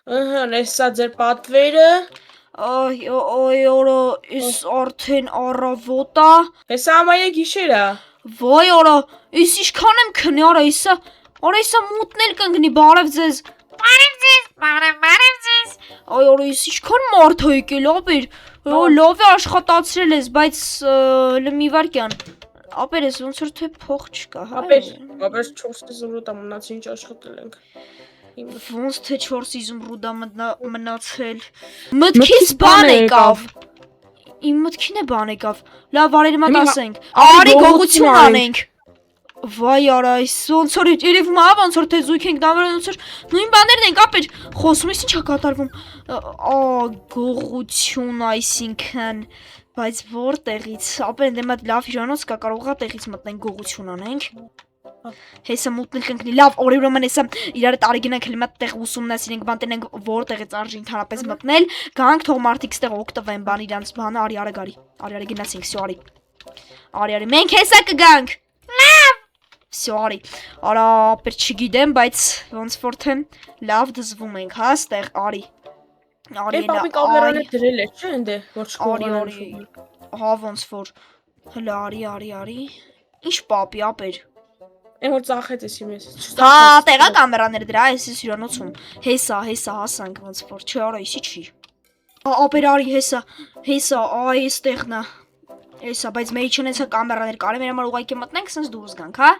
Հեսա ձեր պատվերը։ Այ արա, ես արդեն առավոտ է։ Հեսա ամայե գիշեր է։ Վայ արա, ես ինչքան եմ քնի արա, իսա մութնել կընկնի, բարև ձեզ։ Բարև ձեզ։ Այ արա, ես ինչքան մարդ է եկել, ապեր։ Լավ է աշխատացրել ես, բայց մի վարքյան։ Ապեր ես ոնց որ թե փող չկա, հա։ Ապեր 4 զմրուտա մնացի ինչ աշխատել ենք։ Ոնց թե 4 զմրուտա մնացել։ Մտքից բան եկավ։ Իմ մտքին է բան եկավ։ Լավ, արի մտածենք։ Արի գողություն անենք։ Վայ արա, ոնց որ երևում է, ոնց որ թե զույգ ենք դավեր, ոնց որ նույն բաներն ենք, ապեր։ Խոսում ես ինչա կատարվում։ Գողություն, այսինքն, բայց որտեղից։ Ապեր դե մատ լավ հյուրանոց կա, կարող է տեղից մտնենք գողություն անենք։ Հեսա մուտնել կընկնի, լավ, ուրեմն հեսա իրար հետ արի գնանք հենց տեղ ուսումնասիրենք, բան տենենք որտեղից արժի ընդհանրապես մտնել, գանք թող մարդիկ ստեղ օգտվեն բան իրանց բանը, արի գնացինք, всё արի։ Արի, մենք հեսա կգանք։ Լավ։ Всё արի։ Արա, ապեր չգիտեմ, բայց ոնց որ թե լավ դզվում ենք, հա, ստեղ արի։ Արի նա կամերանը դրել է, չէ՞ ընդ որ արի։ Հա, ոնց որ։ Հələ արի։ Ինչ պապի, ապեր։ Այն որ ծախեց ես իմ ես։ Հա, տեղա կամերաներ դրա, ես հյուրանոցում։ Հեսա հասանք ոնց որ, չէ, արա, իսի չի։ Ապեր արի, հեսա, այ էստեղն է։ Հեսա, բայց մեի չնեցա կամերաներ, կարի մեր համար ուղղակի մտնենք, սենց դուրս գանք, հա։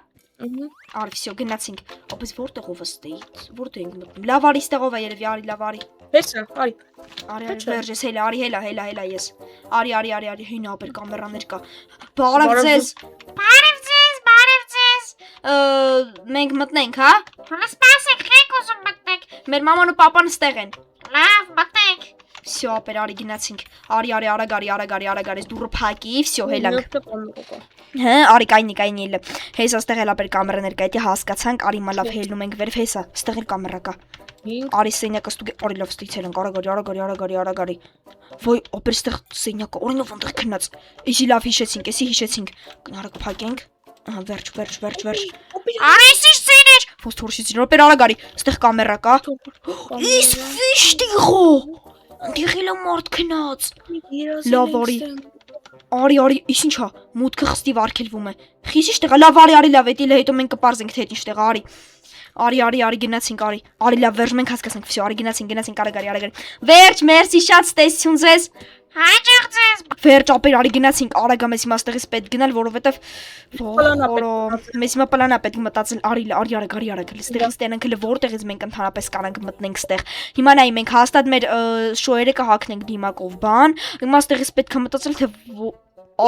Արի, всё, գնացինք։ Ապես որտեղով ըստեից, որտեղ ենք մտնում։ Լավ արի, ստեղով է երևի, արի, լավ արի։ Հեսա, արի։ Արի, վերջես, հելա ես։ Արի, հին ապեր կամերաներ կա։ Բարև ձեզ։ Բարև ձեզ։ Մենք մտնենք, հա։ Հələ սպասեք, եք ուզում մտնեք։ Մեր մաման ու պապան ստեղ են։ Լավ, մտնեք։ Всё, ապեր արի գնացինք։ Արի, արագ, դուրը փակի, всё, հելանք։ Հա, արի կայնի էլ։ Հեսա ստեղ էլ ապեր կամերաներ կա, դա հասկացանք, արի մա լավ հելնում ենք վերև, հեսա, ստեղ էլ կամերա կա։ Արի սենյակը ստուգ, արի լավ ստիցել ենք, արագ։ Ոյ, ապեր ստեղ սենյակը, օրինով այնտեղ քնած։ Էսի լավ հիշեցինք։ Արագ փակենք։ Ահա, վերջ։ Արես ինչ ցիներ։ Ոնց թորշից ապեր արագ արի, ստեղ կամերա կա։ Իս ֆիշտիղո։ Դիղիլը մարդ քնած։ Լավ արի, իս ինչա, մուտքը խստի վարկելվում է։ Խիսի շտեղա, լավ արի, էդի հետո մենք կպարզենք թե ինչ տեղա արի։ Արի, գնացինք, արի։ Արի լավ, վերջ մենք հասկացանք, всё, արի գնացինք, արագ։ Վերջ, մերսի, շատ ստեսություն ձեզ։ Հաջող ձեզ։ Վերջ, ապեր արի գնացինք, արագ մեզ հիմա ստեղից պետք գնալ, որովհետև մեզ հիմա պլանա պետք մտածել, արի, արագ, ստեղից տենանք հələ որտեղից մենք ընդհանրապես կանանք մտնենք ստեղ։ Հիմա նայ մենք հաստատ մեր շոյերը կհակնենք դիմակով բան, հիմա ստեղից պետք է մտածել թե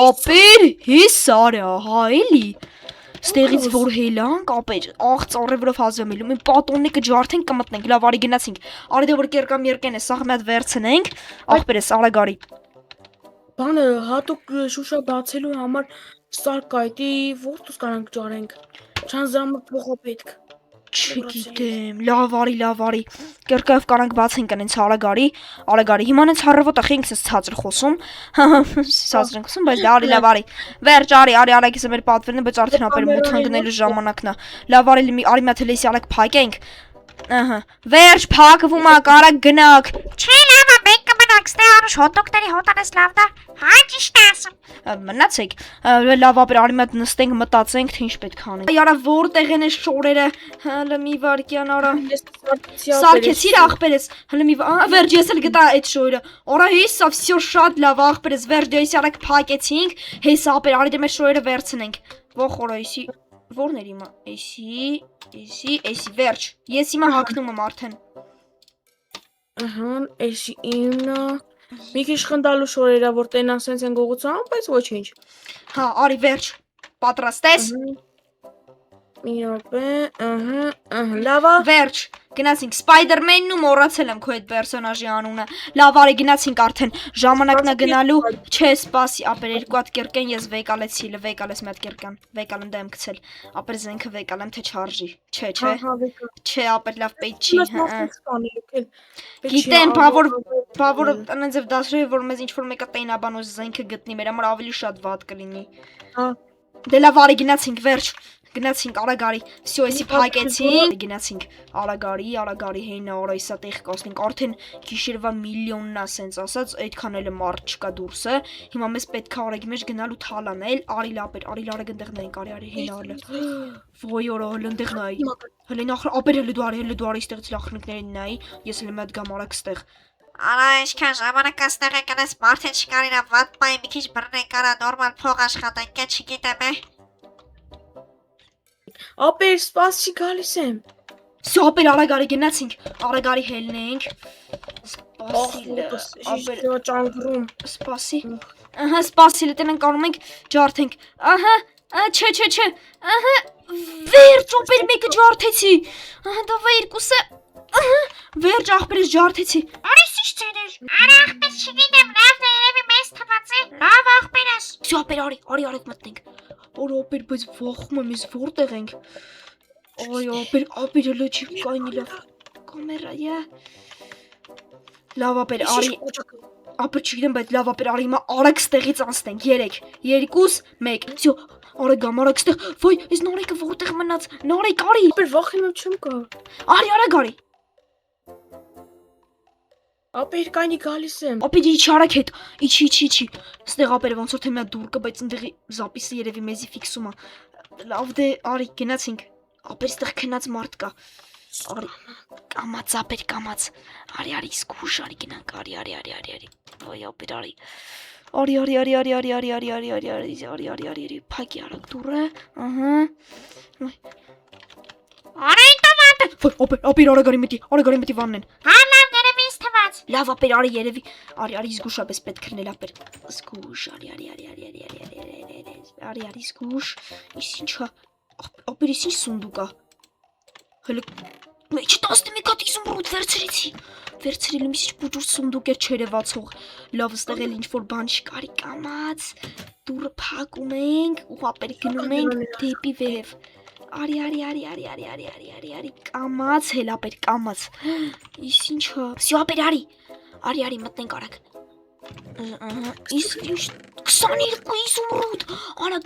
ապեր, հիսարը, հա էլի։ Ստեղից որ հելանք, ապեր, աղ ծառևրով հազվամիլում, իմ պատոննի կջարդենք կմտնենք, լավ արի գնացինք, արի դե որ կերկամ երկեն է, սաղ մի հատ վերցնենք, աղբեր ես արագ արի։ Բանը հատուկ շուշա բացելու համար սարկայտի որտուս կանանք ճարենք, չանզամը փողը պետք։ Չգիտեմ, լավ արի, կերկայով կանանք բացենք անենց արագ արի, հիմա անենց հարևոտ ախի ինքս ես ցածր խոսում, բայց դա արի, լավ արի, վերջ արագ ես մեր պատվերն է, բայց արդեն ապեր մութ հանգնելու ժամանակն է, լավ արի մի հատ հելեսի արագ փակենք, վերջ փակվում ակ, արագ գնաք, Չէ, լավ է, մենք կմնանք ստե անուշ հոտոկների հոտանես լավ դա, հա ճիշտ է ասում։ մնացեք, լավ ապեր արի մի հատ նստենք մտածենք, թե ինչ պետք անենք։ Արա որտեղ են այս շորերը, հələ մի վարքյան արա։ Սարքեցիր աղբերես, հələ մի վերջ ես էլ գտա այդ շորերը։ Արա հեսա, всё շատ լավ աղբերես, վերջ դե արագ փակեցինք, հեսա ապեր արի դե մեր շորերը վերցնենք։ Ոխ արա էսի որն էր հիմա, էսի վերջ, ես հիմա հագնում եմ արդեն։ Ահա, էսի իմնա։ Մի քիչ խնդալու շորերա որ տենան սենց են գողության, բայց ոչինչ։ Հա, արի վերջ, պատրաստ ես։ Մի րոպե, լավ է։ Վերջ, գնացինք Սպայդերմենն ու մոռացել եմ քո այդ պերսոնաժի անունը։ Լավ արի գնացինք արդեն, ժամանակն է գնալու, չէ, սպասի, ապեր երկու հատ կերկեն ես վեկալեցի, վեկալես մի հատ կերկան, վեկալն դա եմ գցել, ապեր զենքը վեկալեմ թե չարժի, չէ, ապեր լավ պետք չի։ Գիտեմ, բավոր այնպես եւ դասրի որ մեզ ինչ որ մեկը տենաբանոց զենքը գտնի, մեր համար ավելի շատ վատ կլինի։ Դե լավ արի գնացինք, վերջ, Գնացինք արագարի, всё, էսի փակեցինք, գնացինք արագարի հենա օր այսա տեղ կասնենք, արդեն գիշերվա միլիոնն է սենց ասած, այդքան էլ մարդ չկա դուրսը, հիմա մեզ պետք է արագի մեջ գնալ ու թալանել, արի լապեր, արի լարագ ընդեղ նայենք, արի հենա արի, ոյ օրո հլ ընդեղ նայի, հլին ախր, ապեր հլի դու արի ստեղից լախնիկներին նայի, ես հլի մետ գամ արագ ստեղ, Արա ինչքան ժամանակ աստեղ եկնես մարդը չկարիրա վատ պայի մի քիչ բռնեն կարա նորմալ փող աշխատենք, չգիտեմ է։ Ապեր, սպասի գալիս եմ։ всё, ապեր արագարի գնացինք, արագարի հելնենք, Ճանգրում։ սպասի, ահա սպասիլը տենենք անում ենք, ջարդենք, ահա, չէ, ահա, վերջ ապեր մեկը ջարդեցի, ահա դա երկուսը, ահա, վերջ աղբերս ջարդեցի, Արիս ինչ ցեներ։ Արա ախպեր չգիտեմ, լավ դա երևի մեզ թվաց է։ Լավ ախպերս։ всё, ապեր արի արագ մտնենք, օր ապեր բայց վախում եմ ես որտեղ ենք, այ ապեր հլը չի կայնի լավ, կամերայա, լավ ապեր արի, ապեր չգիտեմ, բայց լավ ապեր արի հիմա արագ ստեղից անցնենք, 3, 2, 1, всё, արագ ստեղ, ոյ, այս նորեկը որտեղ մնաց, նորեկ արի, Ապեր վախում եմ չեմ կա։ արի արագ արի, Ապեր կայնի գալիս եմ։ ապեր իջի արագ հետ, իջի, ստեղ ապեր ոնց որ թե միա դուր կա, բայց ընդեղի զապիսը երևի մեզի ֆիքսում է, լավ դե արի գնացինք, ապեր ստեղ քնած մարդ կա, արի, կամաց ապեր կամաց, արի սկուշ արի գնանք, արի, ոյ ապեր արի, արի, փակի արագ դուրը, ահա, Արա ինտոմատ։ ապեր արագ արի մտի վաննեն, Հա լավ երևի ինձ թվաց։ լավ ապեր արի երևի, արի զգուշապես պետք քրնել ապեր, զգուշ, արի զգուշ, իս ինչա, ապեր իս ինչ սունդուկ է, հլը, մեջը 11 հատ իզումրուտ վերցրել եմ իս ինչ բուջուր սունդուկ էր չերևացող, լավ ստեղ էլ ինչ-որ բան չկարի կամաց, դուրը փակում ենք, ու ապեր գնում ենք դեպի վերև, արի, կամաց, հել ապեր կամաց, իս ինչա, всё ապեր արի, մտնենք արագ, իս ինչ, 22 իզումրուտ, արագ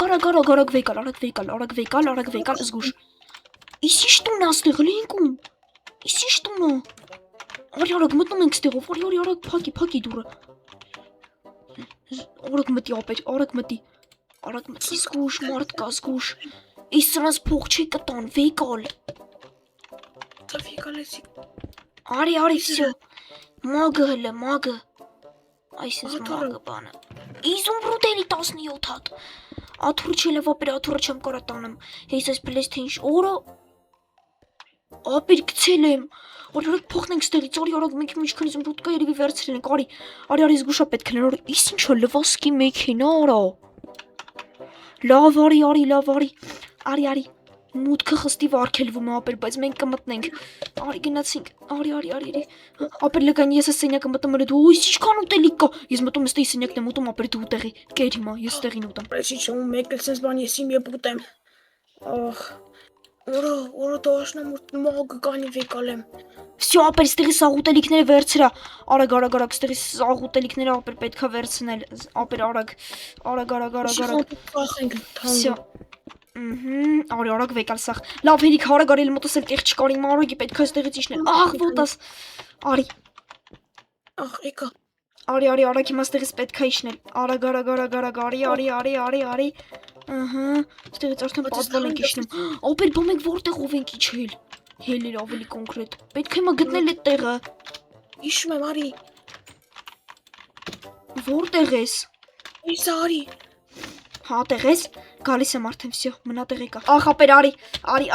վեկալ, զգուշ, իս ինչ տունն աստեղ, լինքում, իս ինչ տունը, արագ մտնում ենք ստեղով, արագ փակի դուրը, արագ մտի ապեր, արագ մտի, զգուշ, մարդ կա, զգուշ, իս սրանց փող չի կտան, վեկալ, արի, всё, մագը, այսինց մագը բանը, իզումրուտ էլի 17 հատ, աթուր չի լավ ապեր, աթուրը չեմ կարա տանեմ, հեիս այս պլես թե ինչ օրը, ապեր գցել եմ, արագ փոխնենք ստեղից, արագ մենք ինչքան իզումրուտ կա երևի վերցրել ենք, արի զգուշա պետք է նոր, իս ինչա լվասկի մեքենա արա, լավ արի, մուտքը խստի վարկելվում է ապեր, բայց մենք կմտնենք, արի գնացինք, արի, ապեր լգան ես ես սենյակը մտում եմ, դու իս ինչքան ուտելիք կա, ես մտում ես տեի սենյակն եմ ուտում, ապեր դու ուտեղի, կեր հիմա, ես տեղին ուտեմ, Պրեսի չում մեկ էլ սենց բան ես իմ եբ ուտեմ։ Ախ, օրը դաշնամ ու մագը կանի վեկալ եմ։ всё ապեր ստեղի սաղ ուտելիքները վերցրա, արագ ստեղի սաղ ուտելիքները ապեր պետքա վերցնել, ապեր արագ, всё, արագ վեկալ սաղ, լավ հերիք արագ արի մոտս էլ տեղ չկար իմ արագի պետքա ստեղից իջնել, աղ ոտաս, արի, Ախ, եկա։ արի արագ հիմա ստեղից պետքա իջնել, արագ արի, ահա, ստեղից արդեն պատվալ ենք իջնում, ապեր բա մենք որտեղով ենք իջել, հելեր ավելի կոնկրետ, պետք է հիմա գտնել այդ տեղը, Հիշում եմ, արի։ որտեղ ես, Այս արի։ հա տեղ ես, գալիս եմ արդեն, всё, մնա տեղ եկա, աղ ապեր արի,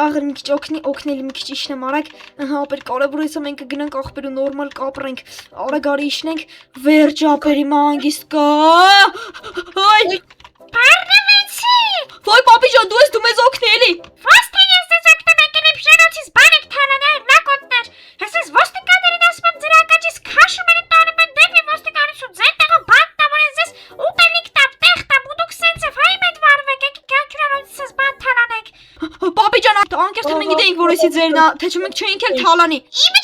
աղր մի քիչ օգնելի մի քիչ իջնեմ արագ, ահա ապեր կարևոր է մենք կգնանք աղբեր ու նորմալ կապրենք, արագ արի իջնենք, վերջ ապեր հիմա հանգիստ կա, այ, Բառնվեցի։ ոյ պապիջան դու ես դու մեզ օգնելի, Ո՞նց թե ես ձեզ օգնում եկել եմ շենոցից բան եք թալանել, լակոտներ։ Ես ես ոստիկաններին ասում եմ ձեր ակաջից քաշում են տանում են դեպի ոստիկանություն, ձեր տեղը բան տամ, որ ես ձեզ ուտելիք տամ, տեղ տամ, ու դուք սենց է վայ մետ վարվեք, եկի կալկուլյարոցից բան թալանեք։ պապիջան անկեղծ մենք գիտեինք որ էսի ձերն է, թե չէ մենք չէինք էլ թալանի, Իմը